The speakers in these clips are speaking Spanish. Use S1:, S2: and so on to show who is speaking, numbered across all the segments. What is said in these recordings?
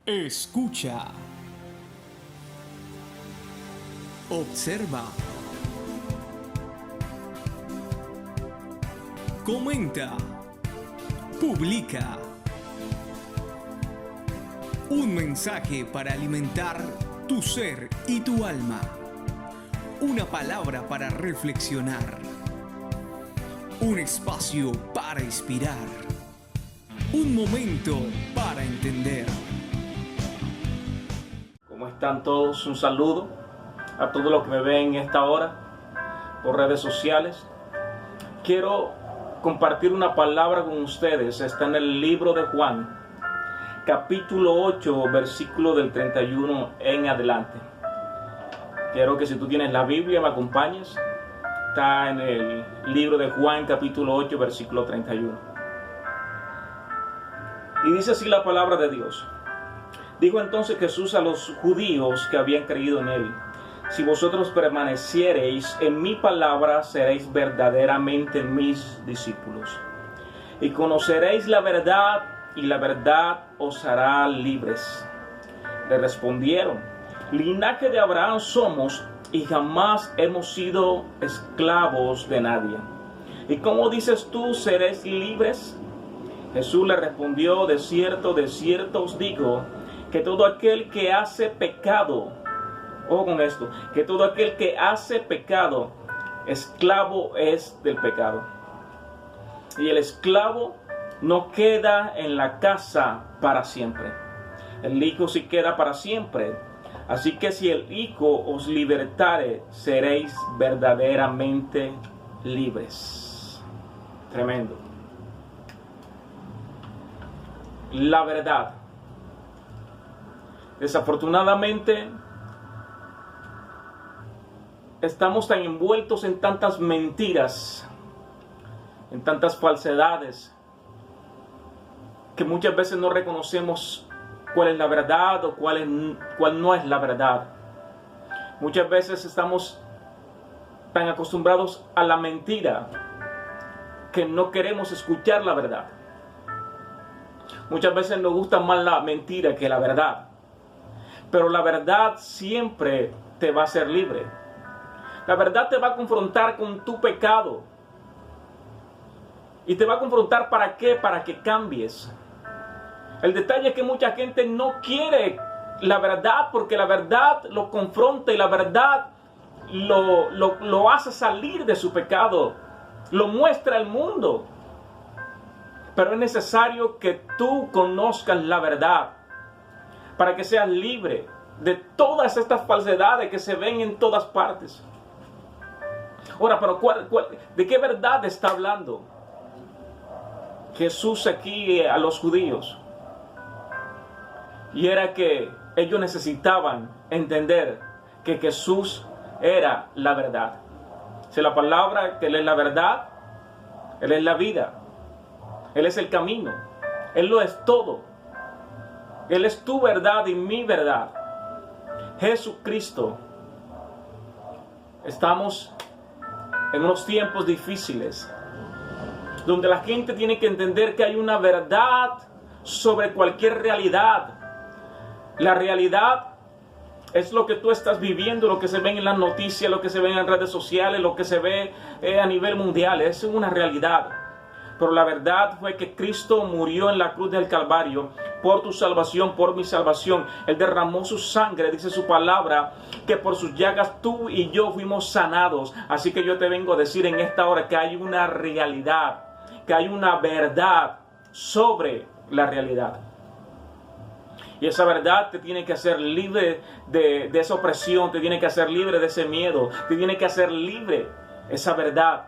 S1: Escucha. Observa. Comenta. Publica. Un mensaje para alimentar tu ser y tu alma. Una palabra para reflexionar. Un espacio para inspirar. Un momento para entender.
S2: ¿Cómo están todos? Un saludo a todos los que me ven en esta hora por redes sociales. Quiero compartir una palabra con ustedes. Está en el libro de Juan, capítulo 8, versículo del 31 en adelante. Quiero que si tú tienes la Biblia me acompañes. Está en el libro de Juan, capítulo 8, versículo 31. Y dice así la palabra de Dios. Dijo entonces Jesús a los judíos que habían creído en él: si vosotros permaneciereis en mi palabra, seréis verdaderamente mis discípulos. Y conoceréis la verdad, y la verdad os hará libres. Le respondieron: linaje de Abraham somos, y jamás hemos sido esclavos de nadie. ¿Y cómo dices tú, seréis libres? Jesús le respondió: de cierto os digo, que todo aquel que hace pecado, ojo con esto, que todo aquel que hace pecado, esclavo es del pecado. Y el esclavo no queda en la casa para siempre. El Hijo sí queda para siempre. Así que si el Hijo os libertare, seréis verdaderamente libres. Tremendo. La verdad. Desafortunadamente, estamos tan envueltos en tantas mentiras, en tantas falsedades, que muchas veces no reconocemos cuál es la verdad o cuál no es la verdad. Muchas veces estamos tan acostumbrados a la mentira que no queremos escuchar la verdad. Muchas veces nos gusta más la mentira que la verdad. Pero la verdad siempre te va a hacer libre. La verdad te va a confrontar con tu pecado. Y te va a confrontar ¿para qué? Para que cambies. El detalle es que mucha gente no quiere la verdad porque la verdad lo confronta y la verdad lo hace salir de su pecado. Lo muestra al mundo. Pero es necesario que tú conozcas la verdad para que seas libre de todas estas falsedades que se ven en todas partes. Ahora, pero ¿de qué verdad está hablando Jesús aquí a los judíos? Y era que ellos necesitaban entender que Jesús era la verdad. Si la palabra que Él es la verdad, Él es la vida, Él es el camino, Él lo es todo. Él es tu verdad y mi verdad. Jesucristo. Estamos en unos tiempos difíciles donde la gente tiene que entender que hay una verdad sobre cualquier realidad. La realidad es lo que tú estás viviendo, lo que se ve en las noticias, lo que se ve en las redes sociales, lo que se ve a nivel mundial. Es una realidad. Pero la verdad fue que Cristo murió en la cruz del Calvario por tu salvación, por mi salvación. Él derramó su sangre, dice su palabra, que por sus llagas tú y yo fuimos sanados. Así que yo te vengo a decir en esta hora que hay una realidad, que hay una verdad sobre la realidad. Y esa verdad te tiene que hacer libre de esa opresión, te tiene que hacer libre de ese miedo, te tiene que hacer libre esa verdad.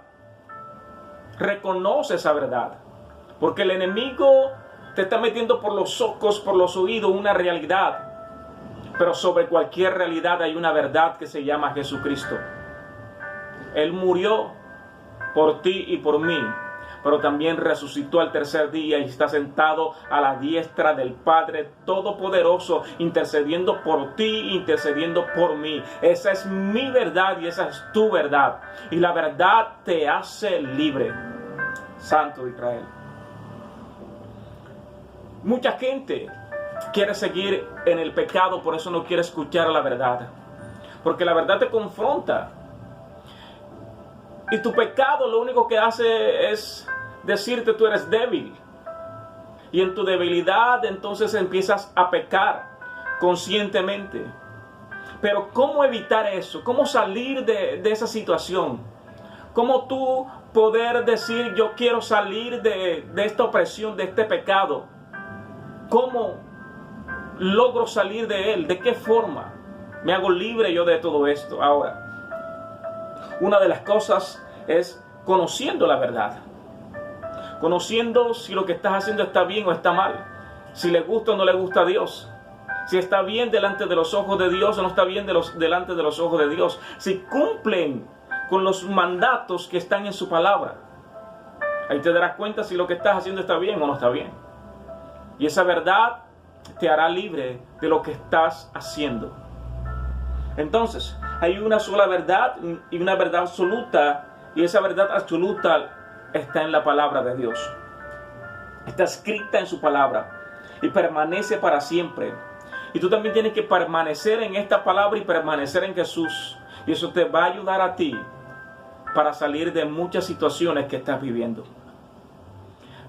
S2: Reconoce esa verdad, porque el enemigo te está metiendo por los ojos, por los oídos una realidad, pero sobre cualquier realidad hay una verdad que se llama Jesucristo. Él murió por ti y por mí, pero también resucitó al tercer día y está sentado a la diestra del Padre Todopoderoso, intercediendo por ti, intercediendo por mí. Esa es mi verdad y esa es tu verdad. Y la verdad te hace libre. Santo Israel. Mucha gente quieres seguir en el pecado, por eso no quieres escuchar la verdad. Porque la verdad te confronta. Y tu pecado lo único que hace es decirte tú eres débil. Y en tu debilidad entonces empiezas a pecar conscientemente. Pero ¿cómo evitar eso? ¿Cómo salir de esa situación? ¿Cómo tú poder decir yo quiero salir de esta opresión, de este pecado? ¿Cómo logro salir de él? ¿De qué forma me hago libre yo de todo esto? Ahora, una de las cosas es conociendo la verdad. Conociendo si lo que estás haciendo está bien o está mal. Si le gusta o no le gusta a Dios. Si está bien delante de los ojos de Dios o no está bien delante de los ojos de Dios. Si cumplen con los mandatos que están en su palabra. Ahí te darás cuenta si lo que estás haciendo está bien o no está bien. Y esa verdad te hará libre de lo que estás haciendo. Entonces, hay una sola verdad y una verdad absoluta. Y esa verdad absoluta está en la palabra de Dios. Está escrita en su palabra. Y permanece para siempre. Y tú también tienes que permanecer en esta palabra y permanecer en Jesús. Y eso te va a ayudar a ti para salir de muchas situaciones que estás viviendo.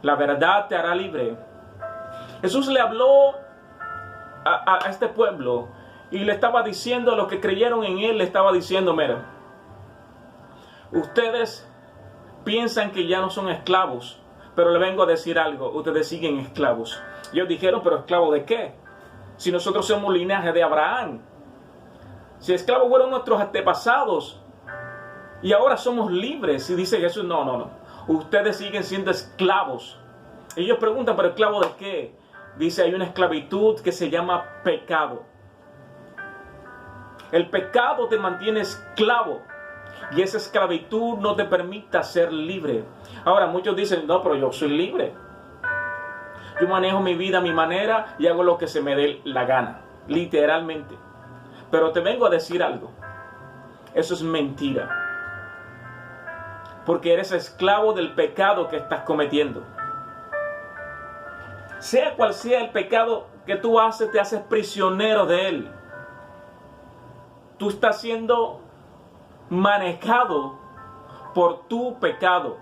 S2: La verdad te hará libre. Jesús le habló a este pueblo y le estaba diciendo a los que creyeron en él, le estaba diciendo, mira, ustedes piensan que ya no son esclavos, pero le vengo a decir algo, ustedes siguen esclavos. Y ellos dijeron, pero ¿esclavos de qué? Si nosotros somos linaje de Abraham. Si esclavos fueron nuestros antepasados y ahora somos libres. Y dice Jesús, no. Ustedes siguen siendo esclavos. Ellos preguntan, ¿pero esclavo de qué? Dice, hay una esclavitud que se llama pecado. El pecado te mantiene esclavo. Y esa esclavitud no te permite ser libre. Ahora, muchos dicen, no, pero yo soy libre. Yo manejo mi vida a mi manera y hago lo que se me dé la gana. Literalmente. Pero te vengo a decir algo. Eso es mentira. Porque eres esclavo del pecado que estás cometiendo. Sea cual sea el pecado que tú haces, te haces prisionero de él. Tú estás siendo manejado por tu pecado.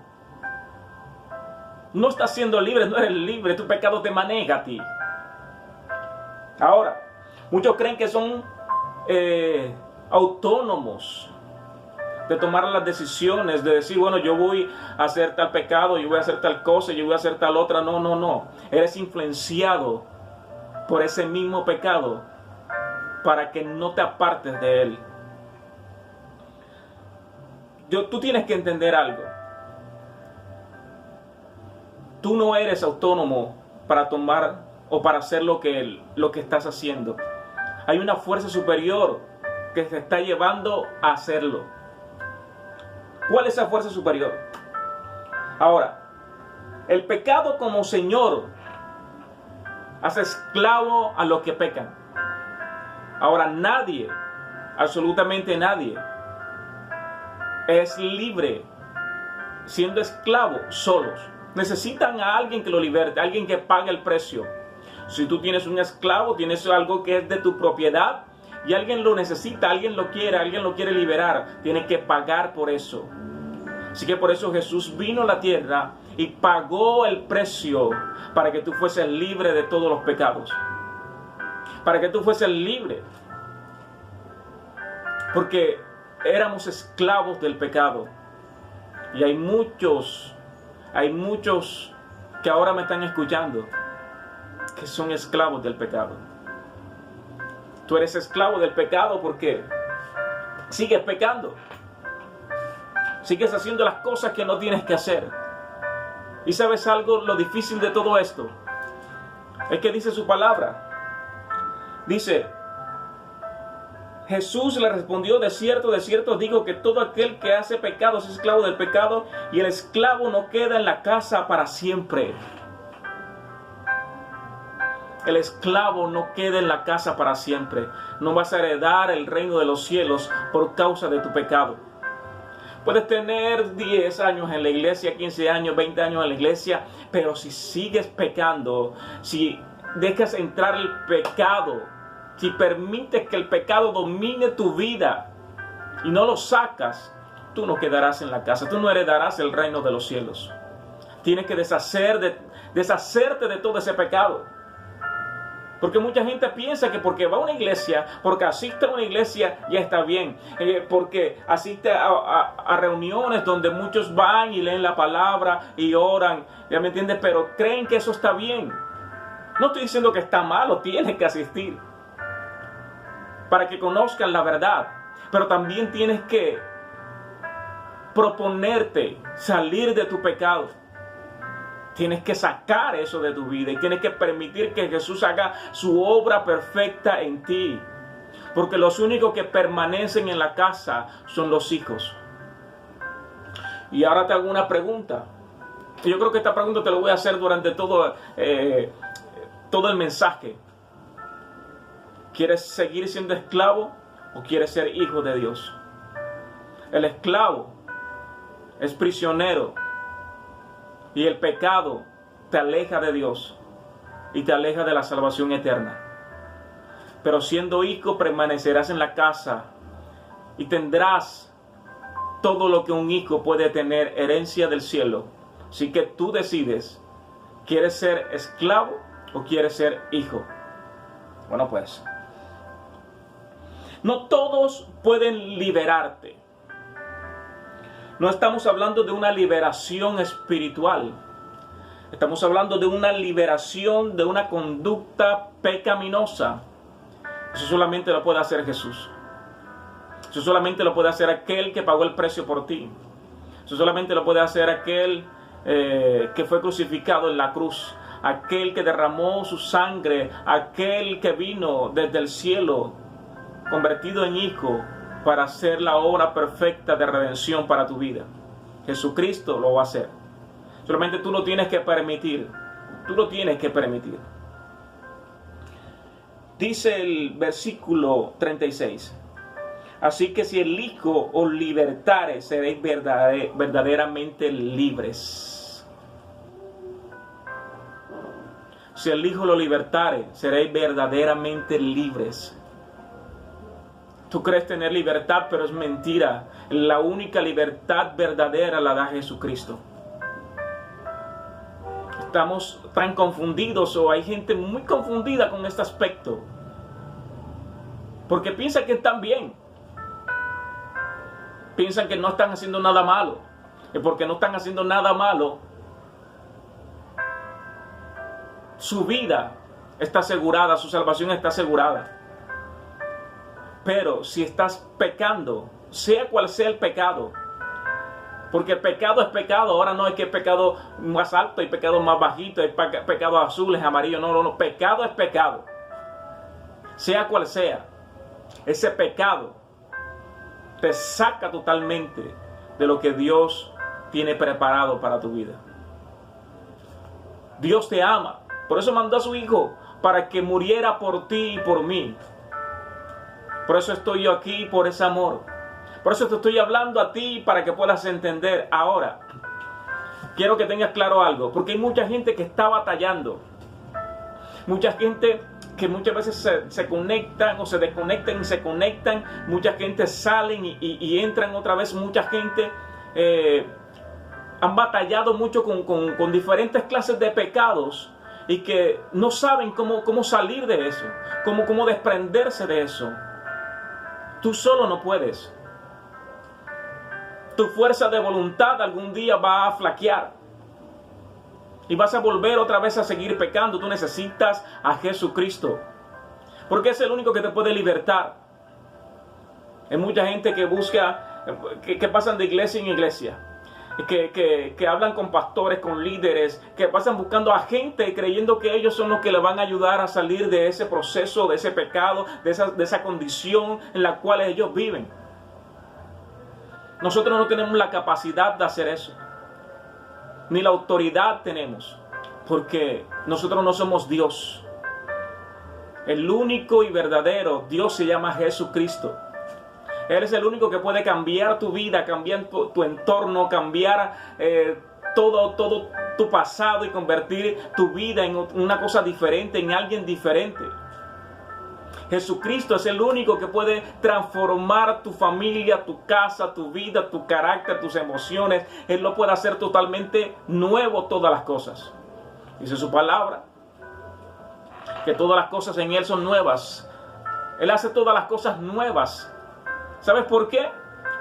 S2: No estás siendo libre, no eres libre, tu pecado te maneja a ti. Ahora, muchos creen que son autónomos de tomar las decisiones, de decir, bueno, yo voy a hacer tal pecado, yo voy a hacer tal cosa, yo voy a hacer tal otra. No. Eres influenciado por ese mismo pecado para que no te apartes de él. Tú tienes que entender algo. Tú no eres autónomo para tomar o para hacer lo que estás haciendo. Hay una fuerza superior que te está llevando a hacerlo. ¿Cuál es esa fuerza superior? Ahora, el pecado como Señor hace esclavo a los que pecan. Ahora nadie, absolutamente nadie, es libre siendo esclavo solos. Necesitan a alguien que lo liberte, alguien que pague el precio. Si tú tienes un esclavo, tienes algo que es de tu propiedad y alguien lo necesita, alguien lo quiere liberar, tiene que pagar por eso. Así que por eso Jesús vino a la tierra y pagó el precio para que tú fueses libre de todos los pecados. Para que tú fueses libre. Porque éramos esclavos del pecado. Y hay muchos que ahora me están escuchando que son esclavos del pecado. Tú eres esclavo del pecado porque sigues pecando. Sigues haciendo las cosas que no tienes que hacer. ¿Y sabes algo? Lo difícil de todo esto es que dice su palabra. Dice, Jesús le respondió, de cierto os digo que todo aquel que hace pecados es esclavo del pecado, y el esclavo no queda en la casa para siempre. El esclavo no queda en la casa para siempre. No vas a heredar el reino de los cielos por causa de tu pecado. Puedes tener 10 años en la iglesia, 15 años, 20 años en la iglesia, pero si sigues pecando, si dejas entrar el pecado, si permites que el pecado domine tu vida y no lo sacas, tú no quedarás en la casa, tú no heredarás el reino de los cielos. Tienes que deshacerte de todo ese pecado. Porque mucha gente piensa que porque va a una iglesia, porque asiste a una iglesia, ya está bien. Porque asiste a reuniones donde muchos van y leen la palabra y oran, ¿ya me entiendes? Pero creen que eso está bien. No estoy diciendo que está malo, tienes que asistir para que conozcan la verdad. Pero también tienes que proponerte salir de tu pecado. Tienes que sacar eso de tu vida y tienes que permitir que Jesús haga su obra perfecta en ti. Porque los únicos que permanecen en la casa son los hijos. Y ahora te hago una pregunta. Yo creo que esta pregunta te la voy a hacer durante todo el mensaje. ¿Quieres seguir siendo esclavo o quieres ser hijo de Dios? El esclavo es prisionero. Y el pecado te aleja de Dios y te aleja de la salvación eterna. Pero siendo hijo permanecerás en la casa y tendrás todo lo que un hijo puede tener, herencia del cielo. Así que tú decides, ¿quieres ser esclavo o quieres ser hijo? Bueno, pues, no todos pueden liberarte. No estamos hablando de una liberación espiritual. Estamos hablando de una liberación de una conducta pecaminosa. Eso solamente lo puede hacer Jesús. Eso solamente lo puede hacer aquel que pagó el precio por ti. Eso solamente lo puede hacer aquel que fue crucificado en la cruz. Aquel que derramó su sangre. Aquel que vino desde el cielo, convertido en hijo, para hacer la obra perfecta de redención para tu vida. Jesucristo lo va a hacer. Solamente tú lo tienes que permitir. Tú lo tienes que permitir. Dice el versículo 36. Así que si el Hijo os libertare, seréis verdaderamente libres. Si el Hijo lo libertare, seréis verdaderamente libres. Tú crees tener libertad, pero es mentira. La única libertad verdadera la da Jesucristo. Estamos tan confundidos, o hay gente muy confundida con este aspecto, porque piensan que están bien. Piensan que no están haciendo nada malo. Y porque no están haciendo nada malo, su vida está asegurada, su salvación está asegurada. Pero si estás pecando, sea cual sea el pecado, porque el pecado es pecado. Ahora no es que hay pecado más alto, hay pecado más bajito, hay pecado azules, amarillos. No. Pecado es pecado. Sea cual sea, ese pecado te saca totalmente de lo que Dios tiene preparado para tu vida. Dios te ama. Por eso mandó a su Hijo, para que muriera por ti y por mí. Por eso estoy yo aquí, por ese amor. Por eso te estoy hablando a ti, para que puedas entender. Ahora, quiero que tengas claro algo, porque hay mucha gente que está batallando. Mucha gente que muchas veces se conectan o se desconectan y se conectan. Mucha gente salen y entran otra vez. Mucha gente han batallado mucho con diferentes clases de pecados y que no saben cómo salir de eso, cómo desprenderse de eso. Tú solo no puedes. Tu fuerza de voluntad algún día va a flaquear. Y vas a volver otra vez a seguir pecando. Tú necesitas a Jesucristo. Porque es el único que te puede libertar. Hay mucha gente que busca, que pasan de iglesia en iglesia. Que hablan con pastores, con líderes, que pasan buscando a gente creyendo que ellos son los que le van a ayudar a salir de ese proceso, de ese pecado, de esa condición en la cual ellos viven. Nosotros no tenemos la capacidad de hacer eso, ni la autoridad tenemos, porque nosotros no somos Dios. El único y verdadero Dios se llama Jesucristo. Él es el único que puede cambiar tu vida, cambiar tu entorno, cambiar todo tu pasado y convertir tu vida en una cosa diferente, en alguien diferente. Jesucristo es el único que puede transformar tu familia, tu casa, tu vida, tu carácter, tus emociones. Él lo puede hacer totalmente nuevo todas las cosas. Dice su palabra que todas las cosas en Él son nuevas. Él hace todas las cosas nuevas. ¿Sabes por qué?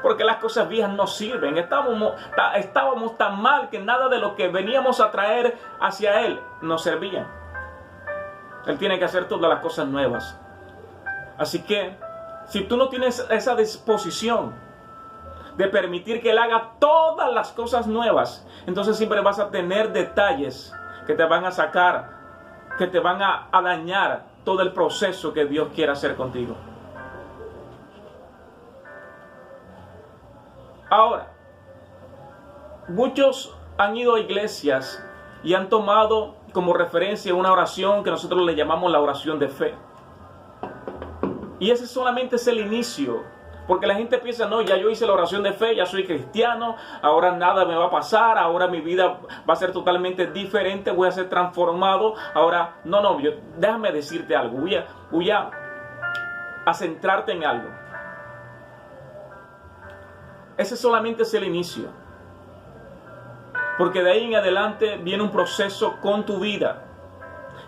S2: Porque las cosas viejas no sirven. Estábamos tan mal que nada de lo que veníamos a traer hacia Él nos servía. Él tiene que hacer todas las cosas nuevas. Así que, si tú no tienes esa disposición de permitir que Él haga todas las cosas nuevas, entonces siempre vas a tener detalles que te van a sacar, que te van a dañar todo el proceso que Dios quiere hacer contigo. Ahora, muchos han ido a iglesias y han tomado como referencia una oración que nosotros le llamamos la oración de fe. Y ese solamente es el inicio, porque la gente piensa, no, ya yo hice la oración de fe, ya soy cristiano, ahora nada me va a pasar, ahora mi vida va a ser totalmente diferente, voy a ser transformado. Ahora, no, déjame decirte algo, voy a centrarte en algo. Ese solamente es el inicio, porque de ahí en adelante viene un proceso con tu vida.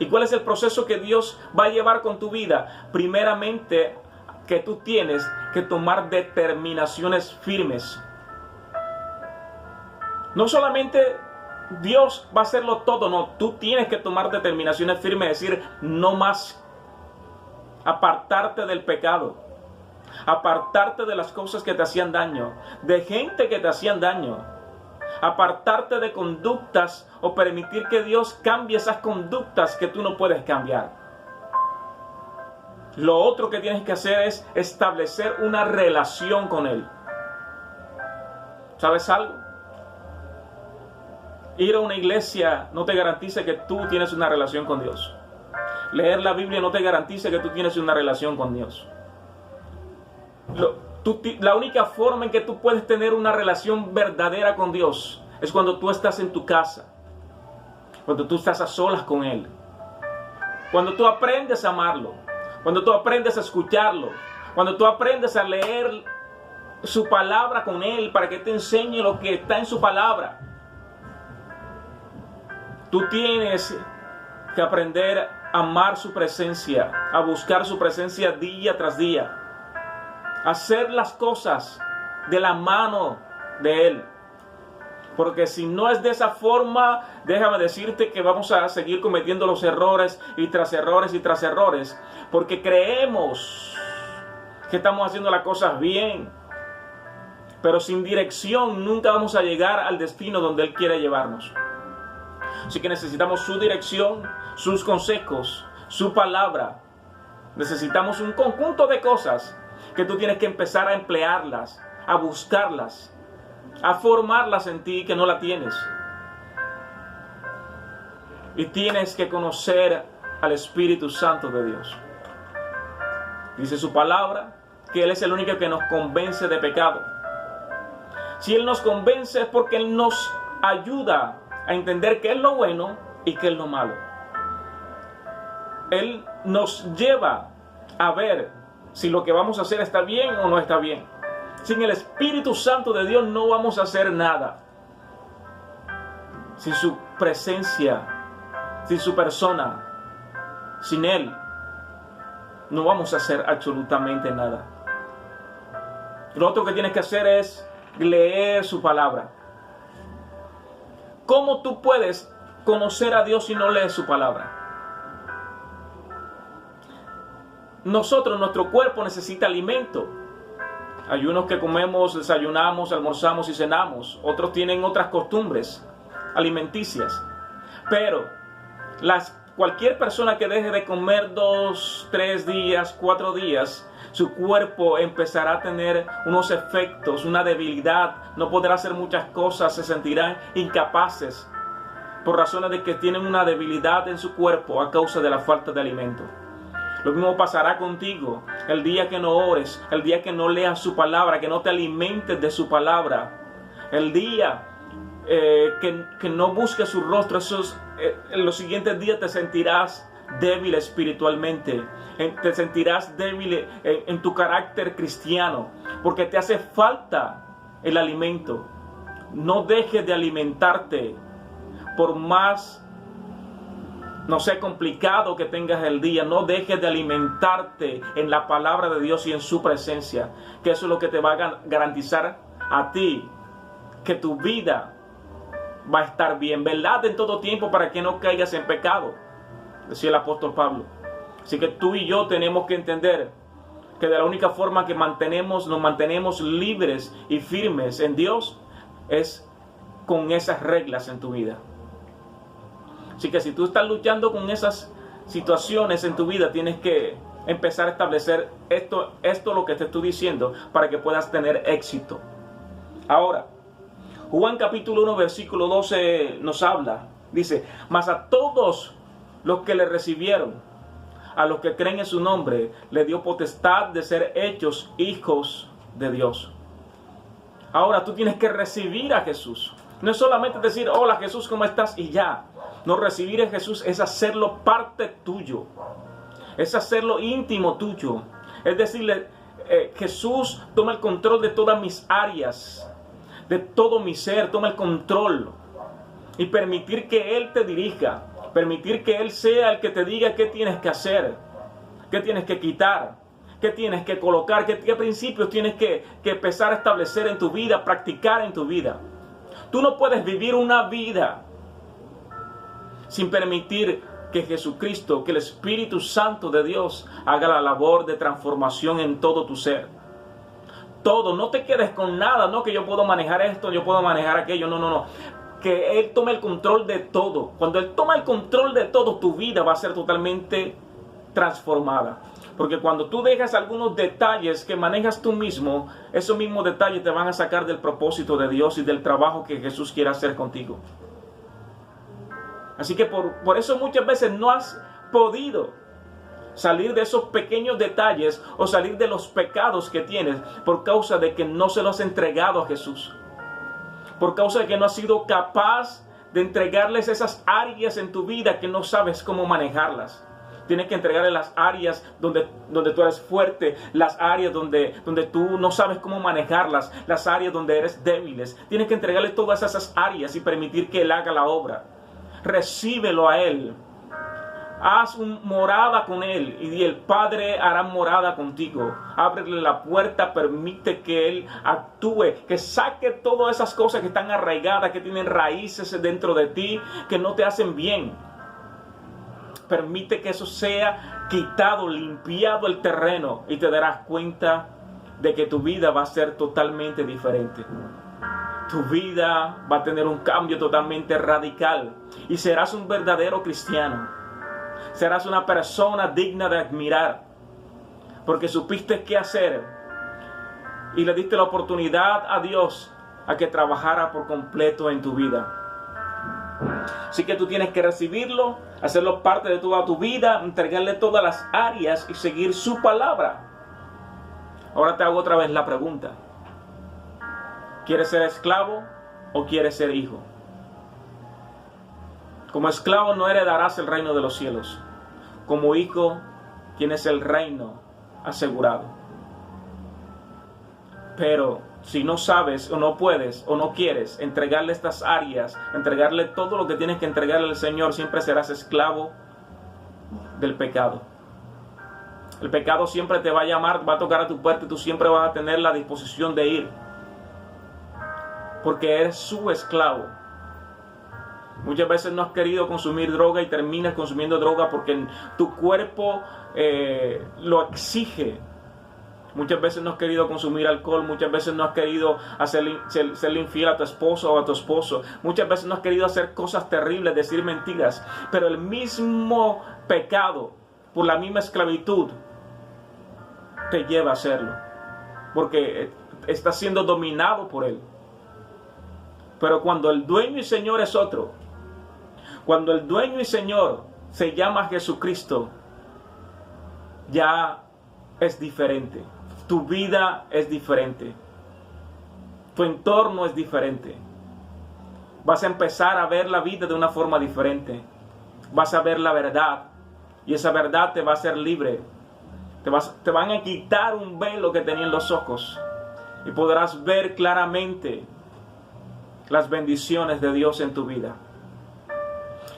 S2: ¿Y cuál es el proceso que Dios va a llevar con tu vida? Primeramente, que tú tienes que tomar determinaciones firmes. No solamente Dios va a hacerlo todo, no, tú tienes que tomar determinaciones firmes, es decir, no más. Apartarte del pecado, apartarte de las cosas que te hacían daño, de gente que te hacían daño. Apartarte de conductas o permitir que Dios cambie esas conductas que tú no puedes cambiar. Lo otro que tienes que hacer es establecer una relación con Él. ¿Sabes algo? Ir a una iglesia no te garantiza que tú tienes una relación con Dios. Leer la Biblia no te garantiza que tú tienes una relación con Dios. La única forma en que tú puedes tener una relación verdadera con Dios es cuando tú estás en tu casa, cuando tú estás a solas con Él, cuando tú aprendes a amarlo, cuando tú aprendes a escucharlo, cuando tú aprendes a leer su palabra con Él para que te enseñe lo que está en su palabra. Tú tienes que aprender a amar su presencia, a buscar su presencia día tras día. Hacer las cosas de la mano de Él. Porque si no es de esa forma, déjame decirte que vamos a seguir cometiendo los errores y tras errores y tras errores. Porque creemos que estamos haciendo las cosas bien. Pero sin dirección nunca vamos a llegar al destino donde Él quiere llevarnos. Así que necesitamos su dirección, sus consejos, su palabra. Necesitamos un conjunto de cosas que tú tienes que empezar a emplearlas, a buscarlas, a formarlas en ti que no la tienes. Y tienes que conocer al Espíritu Santo de Dios. Dice su palabra que Él es el único que nos convence de pecado. Si Él nos convence es porque Él nos ayuda a entender qué es lo bueno y qué es lo malo. Él nos lleva a ver si lo que vamos a hacer está bien o no está bien. Sin el Espíritu Santo de Dios no vamos a hacer nada. Sin su presencia, sin su persona, sin Él, no vamos a hacer absolutamente nada. Lo otro que tienes que hacer es leer su palabra. ¿Cómo tú puedes conocer a Dios si no lees su palabra? Nuestro cuerpo necesita alimento. Hay unos que comemos, desayunamos, almorzamos y cenamos. Otros tienen otras costumbres alimenticias. Pero cualquier persona que deje de comer 2, 3 días, 4 días, su cuerpo empezará a tener unos efectos, una debilidad. No podrá hacer muchas cosas, se sentirán incapaces por razones de que tienen una debilidad en su cuerpo a causa de la falta de alimento. Lo mismo pasará contigo el día que no ores, el día que no leas su palabra, que no te alimentes de su palabra. El día que no busques su rostro, en los siguientes días te sentirás débil espiritualmente, te sentirás débil en tu carácter cristiano, porque te hace falta el alimento. No dejes de alimentarte, por más, no sé, complicado que tengas el día. No dejes de alimentarte en la palabra de Dios y en su presencia, que eso es lo que te va a garantizar a ti que tu vida va a estar bien. Velad en todo tiempo para que no caigas en pecado, decía el apóstol Pablo. Así que tú y yo tenemos que entender que de la única forma que nos mantenemos libres y firmes en Dios es con esas reglas en tu vida. Así que si tú estás luchando con esas situaciones en tu vida, tienes que empezar a establecer esto lo que te estoy diciendo, para que puedas tener éxito. Ahora, Juan capítulo 1 versículo 12 nos habla, dice: mas a todos los que le recibieron, a los que creen en su nombre, le dio potestad de ser hechos hijos de Dios. Ahora tú tienes que recibir a Jesús. No es solamente decir: hola Jesús, ¿cómo estás? Y ya. No, recibir a Jesús es hacerlo parte tuyo. Es hacerlo íntimo tuyo. Es decirle: Jesús, toma el control de todas mis áreas, de todo mi ser, toma el control. Y permitir que Él te dirija. Permitir que Él sea el que te diga qué tienes que hacer, qué tienes que quitar, qué tienes que colocar, qué principios tienes que empezar a establecer en tu vida, practicar en tu vida. Tú no puedes vivir una vida sin permitir que Jesucristo, que el Espíritu Santo de Dios haga la labor de transformación en todo tu ser. Todo, no te quedes con nada, no que yo puedo manejar esto, yo puedo manejar aquello, no. Que Él tome el control de todo. Cuando Él toma el control de todo, tu vida va a ser totalmente transformada. Porque cuando tú dejas algunos detalles que manejas tú mismo, esos mismos detalles te van a sacar del propósito de Dios y del trabajo que Jesús quiere hacer contigo. Así que por eso muchas veces no has podido salir de esos pequeños detalles o salir de los pecados que tienes, por causa de que no se los has entregado a Jesús. Por causa de que no has sido capaz de entregarles esas áreas en tu vida que no sabes cómo manejarlas. Tienes que entregarle las áreas donde tú eres fuerte, las áreas donde tú no sabes cómo manejarlas, las áreas donde eres débiles. Tienes que entregarle todas esas áreas y permitir que Él haga la obra. Recíbelo a Él. Haz morada con Él y el Padre hará morada contigo. Ábrele la puerta, permite que Él actúe, que saque todas esas cosas que están arraigadas, que tienen raíces dentro de ti, que no te hacen bien. Permite que eso sea quitado, limpiado el terreno, y te darás cuenta de que tu vida va a ser totalmente diferente. Tu vida va a tener un cambio totalmente radical y serás un verdadero cristiano. Serás una persona digna de admirar, porque supiste qué hacer y le diste la oportunidad a Dios a que trabajara por completo en tu vida. Así que tú tienes que recibirlo, hacerlo parte de toda tu vida, entregarle todas las áreas y seguir su palabra. Ahora te hago otra vez la pregunta: ¿quieres ser esclavo o quieres ser hijo? Como esclavo no heredarás el reino de los cielos. Como hijo tienes el reino asegurado. Pero si no sabes o no puedes o no quieres entregarle estas áreas, entregarle todo lo que tienes que entregarle al Señor, siempre serás esclavo del pecado. El pecado siempre te va a llamar, va a tocar a tu puerta y tú siempre vas a tener la disposición de ir. Porque eres su esclavo. Muchas veces no has querido consumir droga y terminas consumiendo droga porque tu cuerpo lo exige. Muchas veces no has querido consumir alcohol, muchas veces no has querido serle infiel a tu esposo o a tu esposo. Muchas veces no has querido hacer cosas terribles, decir mentiras. Pero el mismo pecado, por la misma esclavitud, te lleva a hacerlo. Porque estás siendo dominado por él. Pero cuando el dueño y señor es otro, cuando el dueño y señor se llama Jesucristo, ya es diferente. Tu vida es diferente. Tu entorno es diferente. Vas a empezar a ver la vida de una forma diferente. Vas a ver la verdad. Y esa verdad te va a hacer libre. Te van a quitar un velo que tenían los ojos. Y podrás ver claramente las bendiciones de Dios en tu vida.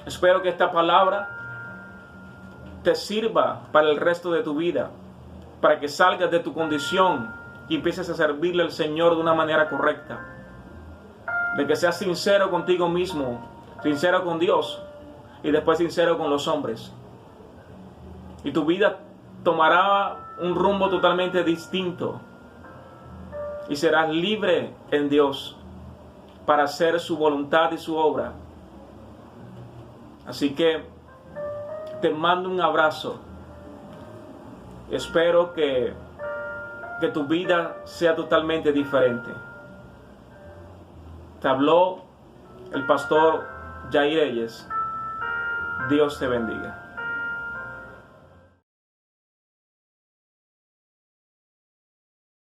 S2: Espero que esta palabra te sirva para el resto de tu vida. Para que salgas de tu condición y empieces a servirle al Señor de una manera correcta. De que seas sincero contigo mismo, sincero con Dios y después sincero con los hombres. Y tu vida tomará un rumbo totalmente distinto. Y serás libre en Dios para hacer su voluntad y su obra. Así que te mando un abrazo. Espero que tu vida sea totalmente diferente. Te habló el pastor Jair Reyes. Dios te bendiga.